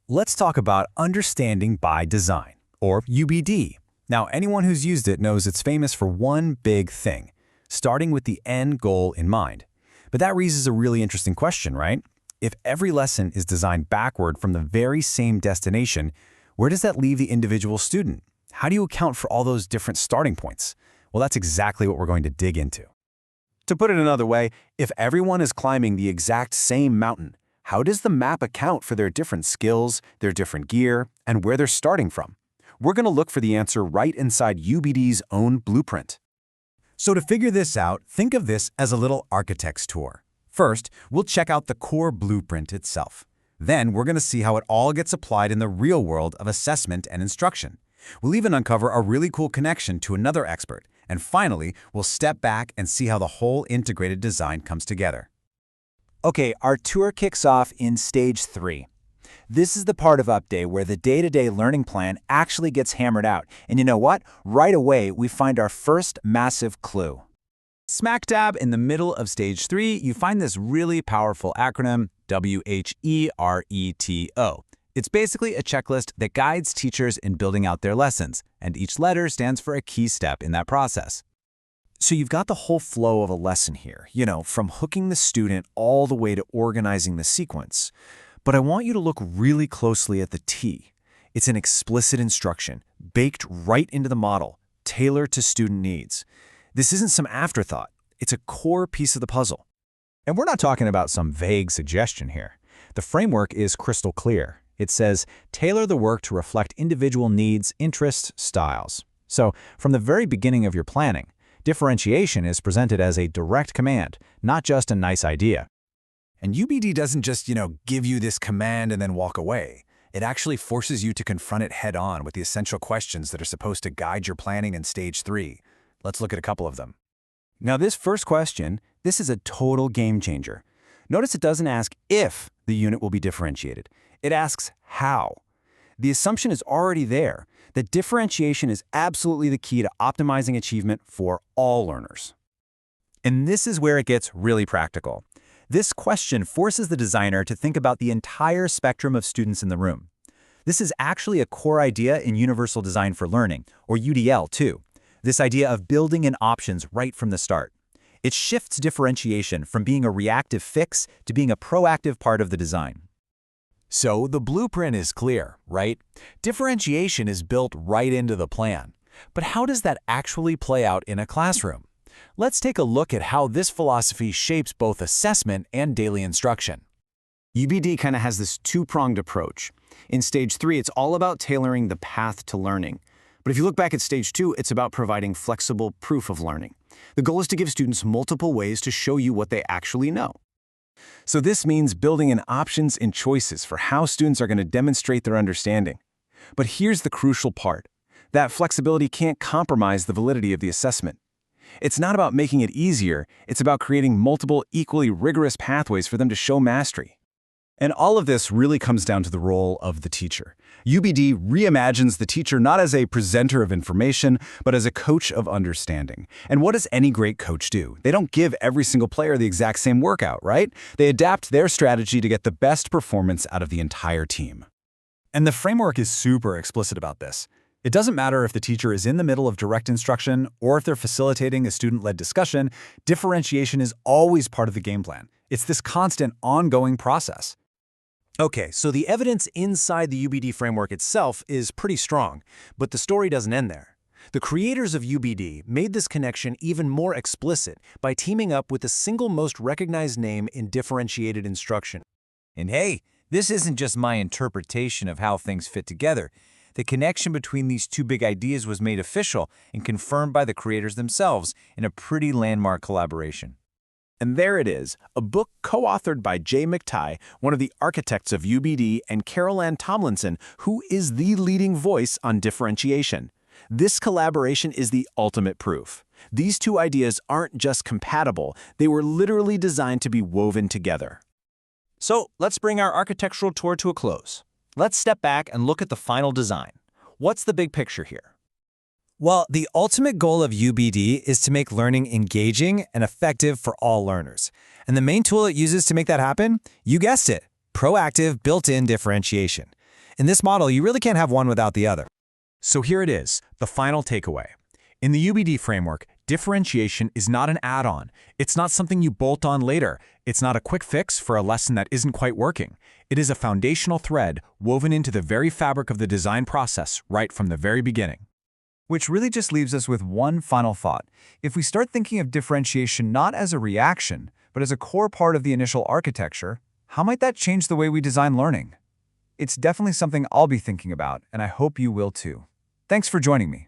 Let's talk about understanding by design, or UBD. Now, anyone who's used it knows it's famous for one big thing, starting with the end goal in mind. But that raises a really interesting question, right? If every lesson is designed backward from the very same destination, where does that leave the individual student? How do you account for all those different starting points? Well, that's exactly what we're going to dig into. To put it another way, if everyone is climbing the exact same mountain, how does the map account for their different skills, their different gear, and where they're starting from? We're going to look for the answer right inside UBD's own blueprint. So to figure this out, think of this as a little architect's tour. First, we'll check out the core blueprint itself. Then we're going to see how it all gets applied in the real world of assessment and instruction. We'll even uncover a really cool connection to another expert. And finally, we'll step back and see how the whole integrated design comes together. Okay, our tour kicks off in Stage 3. This is the part of UbD where the day-to-day learning plan actually gets hammered out. And you know what? Right away, we find our first massive clue. Smack dab in the middle of Stage 3, you find this really powerful acronym, WHERETO. It's basically a checklist that guides teachers in building out their lessons, and each letter stands for a key step in that process. So you've got the whole flow of a lesson here, from hooking the student all the way to organizing the sequence. But I want you to look really closely at the T. It's an explicit instruction, baked right into the model, tailored to student needs. This isn't some afterthought. It's a core piece of the puzzle. And we're not talking about some vague suggestion here. The framework is crystal clear. It says, tailor the work to reflect individual needs, interests, styles. So, from the very beginning of your planning, differentiation is presented as a direct command, not just a nice idea. And UBD doesn't just, give you this command and then walk away. It actually forces you to confront it head-on with the essential questions that are supposed to guide your planning in Stage 3. Let's look at a couple of them. Now, this first question, this is a total game changer. Notice it doesn't ask if the unit will be differentiated. It asks how. The assumption is already there, that differentiation is absolutely the key to optimizing achievement for all learners. And this is where it gets really practical. This question forces the designer to think about the entire spectrum of students in the room. This is actually a core idea in Universal Design for Learning, or UDL too. This idea of building in options right from the start. It shifts differentiation from being a reactive fix to being a proactive part of the design. So the blueprint is clear, right? Differentiation is built right into the plan. But how does that actually play out in a classroom? Let's take a look at how this philosophy shapes both assessment and daily instruction. UBD kind of has this two-pronged approach. In Stage 3, it's all about tailoring the path to learning. But if you look back at Stage 2, it's about providing flexible proof of learning. The goal is to give students multiple ways to show you what they actually know. So this means building in options and choices for how students are going to demonstrate their understanding. But here's the crucial part. That flexibility can't compromise the validity of the assessment. It's not about making it easier, it's about creating multiple equally rigorous pathways for them to show mastery. And all of this really comes down to the role of the teacher. UBD reimagines the teacher not as a presenter of information, but as a coach of understanding. And what does any great coach do? They don't give every single player the exact same workout, right? They adapt their strategy to get the best performance out of the entire team. And the framework is super explicit about this. It doesn't matter if the teacher is in the middle of direct instruction or if they're facilitating a student-led discussion, differentiation is always part of the game plan. It's this constant, ongoing process. Okay, so the evidence inside the UBD framework itself is pretty strong, but the story doesn't end there. The creators of UBD made this connection even more explicit by teaming up with the single most recognized name in differentiated instruction. And hey, this isn't just my interpretation of how things fit together. The connection between these two big ideas was made official and confirmed by the creators themselves in a pretty landmark collaboration. And there it is, a book co-authored by McTighe, one of the architects of UBD, and Tomlinson, who is the leading voice on differentiation. This collaboration is the ultimate proof. These two ideas aren't just compatible, they were literally designed to be woven together. So let's bring our architectural tour to a close. Let's step back and look at the final design. What's the big picture here? Well, the ultimate goal of UBD is to make learning engaging and effective for all learners. And the main tool it uses to make that happen? You guessed it, proactive built-in differentiation. In this model, you really can't have one without the other. So here it is, the final takeaway. In the UbD framework, differentiation is not an add-on. It's not something you bolt on later. It's not a quick fix for a lesson that isn't quite working. It is a foundational thread woven into the very fabric of the design process right from the very beginning. Which really just leaves us with one final thought. If we start thinking of differentiation not as a reaction, but as a core part of the initial architecture, how might that change the way we design learning? It's definitely something I'll be thinking about, and I hope you will too. Thanks for joining me.